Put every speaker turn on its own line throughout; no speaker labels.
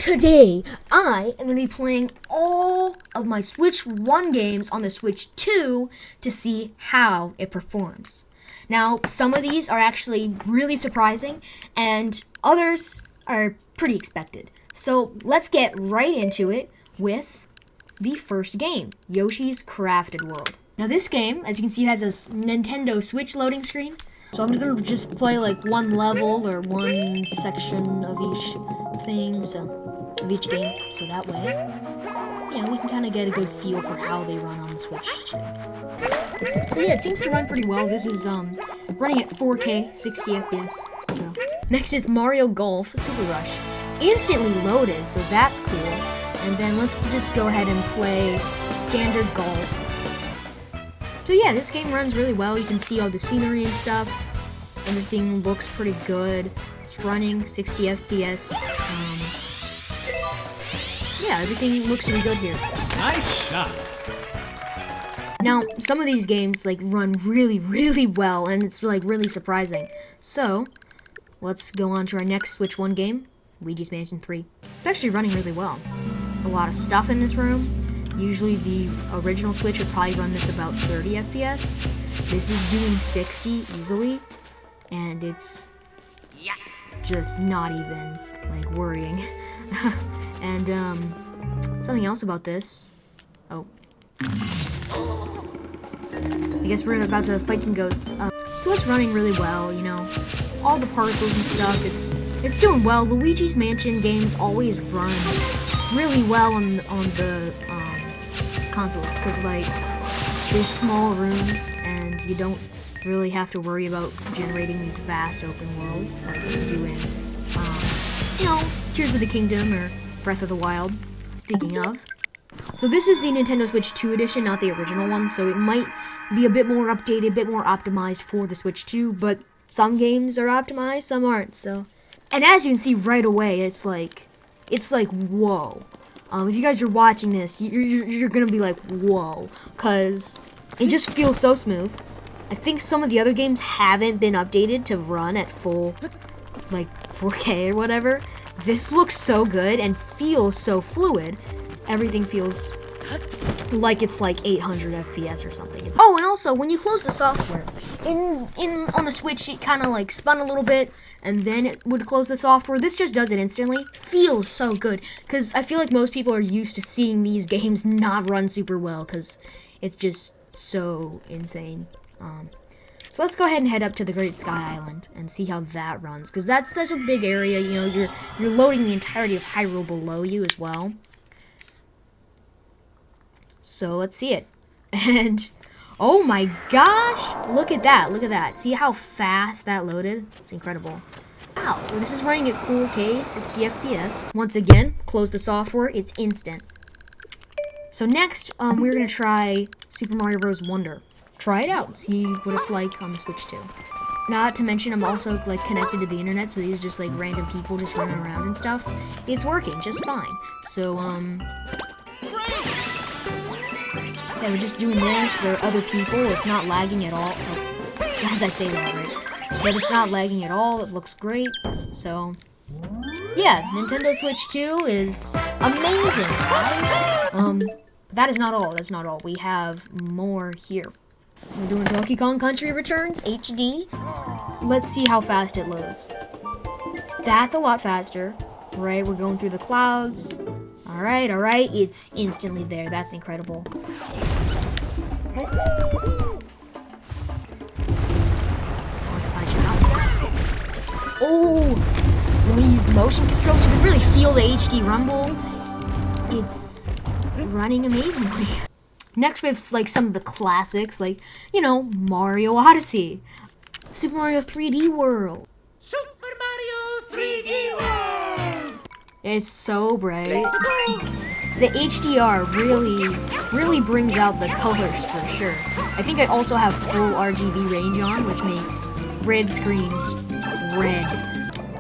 Today, I am going to be playing all of my Switch 1 games on the Switch 2 to see how it performs. Now, some of these are actually really surprising, and others are pretty expected. So, let's get right into it with the first game, Yoshi's Crafted World. Now, this game, as you can see, it has a Nintendo Switch loading screen. So I'm going to just play like one level or one section of each thing, of each game, so that way, we can kind of get a good feel for how they run on the Switch too. So yeah, it seems to run pretty well. This is running at 4K, 60 FPS. So next is Mario Golf Super Rush, instantly loaded, so that's cool. And then let's just go ahead and play standard golf. So yeah, this game runs really well. You can see all the scenery and stuff. Everything looks pretty good. It's running 60 FPS. Yeah, everything looks really good here.
Nice shot.
Now, some of these games run really, really well, and it's really surprising. So, let's go on to our next Switch 1 game, Luigi's Mansion 3. It's actually running really well. A lot of stuff in this room. Usually the original Switch would probably run this about 30 FPS. This is doing 60 easily, and it's just not even worrying. And something else about this. Oh, I guess we're about to fight some ghosts. So it's running really well, all the particles and stuff. It's doing well. Luigi's Mansion games always run really well on the consoles, because there's small rooms and you don't really have to worry about generating these vast open worlds like you do in Tears of the Kingdom or Breath of the Wild. Speaking of, so this is the Nintendo Switch 2 edition, not the original one, so it might be a bit more updated, a bit more optimized for the Switch 2, but some games are optimized, some aren't. So, and as you can see right away, it's like whoa. If you guys are watching this, you're gonna be like, whoa, because it just feels so smooth. I think some of the other games haven't been updated to run at full, 4K or whatever. This looks so good and feels so fluid. Everything feels like it's 800 FPS or something. Oh, and also, when you close the software, on the Switch, it kind of spun a little bit, and then it would close the software. This just does it instantly. Feels so good, because I feel like most people are used to seeing these games not run super well, because it's just so insane. So let's go ahead and head up to the Great Sky Island and see how that runs, because that's a big area. You're loading the entirety of Hyrule below you as well. So let's see it. And oh my gosh, look at that. See how fast that loaded? It's incredible. Wow, well, this is running at 4K, 60 FPS. Once again, close the software, it's instant. So next, we're gonna try Super Mario Bros. Wonder. Try it out, see what it's like on the Switch 2. Not to mention, I'm also connected to the internet, so these are just random people just running around and stuff. It's working just fine. So yeah, we're just doing this. There are other people. It's not lagging at all. As I say that, right? But it's not lagging at all. It looks great. So yeah, Nintendo Switch 2 is amazing, guys. That is not all. That's not all. We have more here. We're doing Donkey Kong Country Returns HD. Let's see how fast it loads. That's a lot faster, right? We're going through the clouds. All right. It's instantly there. That's incredible. Oh, when we use the motion controls, you can really feel the HD rumble. It's running amazingly. Next, we have some of the classics, Mario Odyssey, Super Mario 3D World.
Super Mario 3D World.
It's so bright. The HDR really brings out the colors for sure. I think I also have full RGB range on, which makes red screens red.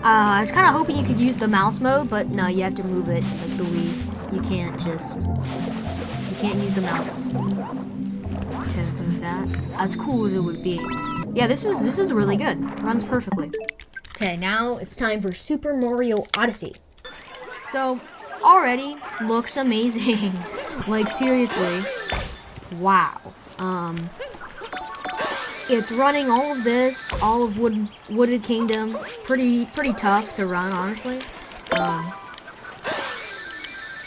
I was kind of hoping you could use the mouse mode, but no, you have to move it like the Wii. You can't use the mouse to move that. As cool as it would be. Yeah, this is really good. Runs perfectly. Okay, now it's time for Super Mario Odyssey. So, already looks amazing. Like, seriously. Wow. It's running all of this, all of Wooded Kingdom. Pretty tough to run, honestly.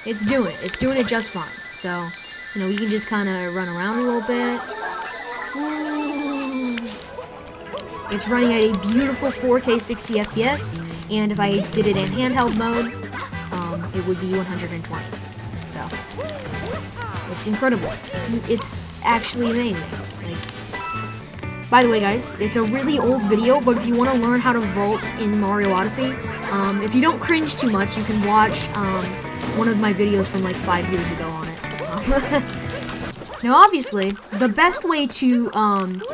It's doing it just fine. So, you know, we can just kind of run around a little bit. Ooh. It's running at a beautiful 4K 60 FPS, and if I did it in handheld mode, it would be 120. So, it's incredible. It's actually amazing. Like, by the way, guys, it's a really old video, but if you want to learn how to vault in Mario Odyssey, if you don't cringe too much, you can watch one of my videos from like 5 years ago on it. Now, obviously, the best way to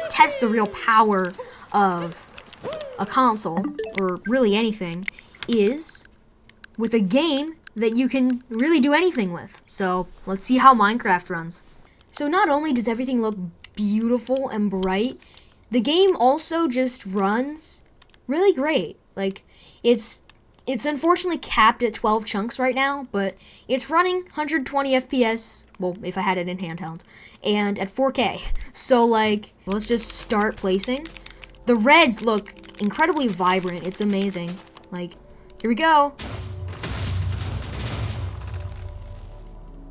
test the real power of a console, or really anything, is with a game that you can really do anything with. So, let's see how Minecraft runs. So not only does everything look beautiful and bright, the game also just runs really great. Like, it's unfortunately capped at 12 chunks right now, but it's running 120 FPS, well, if I had it in handheld, and at 4K. So, like, let's just start placing. The reds look incredibly vibrant. It's amazing. Like, here we go.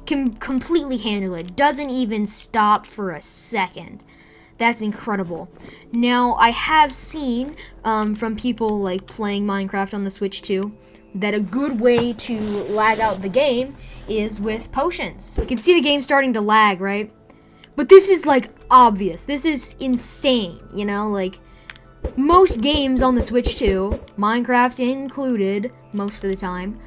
Can completely handle it. Doesn't even stop for a second. That's incredible. Now, I have seen from people like playing Minecraft on the Switch 2 that a good way to lag out the game is with potions. You can see the game starting to lag, right? But this is like obvious. This is insane, you know? Like, most games on the Switch 2, Minecraft included most of the time,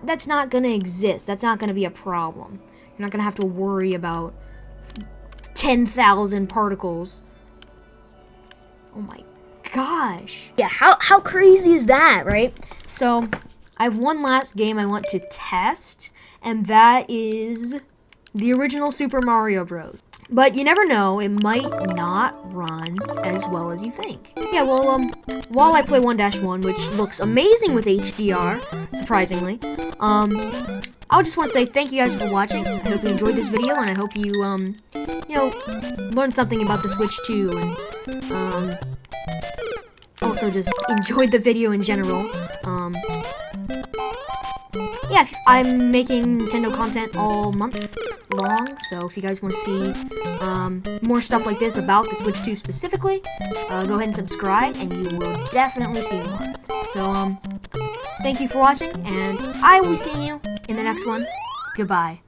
that's not gonna exist. That's not gonna be a problem. You're not gonna have to worry about 10,000 particles. Oh my gosh. Yeah, how crazy is that, right? So, I have one last game I want to test, and that is the original Super Mario Bros. But you never know, it might not run as well as you think. Yeah, well, while I play 1-1, which looks amazing with HDR, surprisingly, I just want to say thank you guys for watching. I hope you enjoyed this video, and I hope you, you know, learned something about the Switch 2, and, also just enjoyed the video in general. Yeah, I'm making Nintendo content all month long, so if you guys want to see more stuff like this about the Switch 2 specifically, go ahead and subscribe, and you will definitely see more. So, thank you for watching, and I will be seeing you in the next one. Goodbye.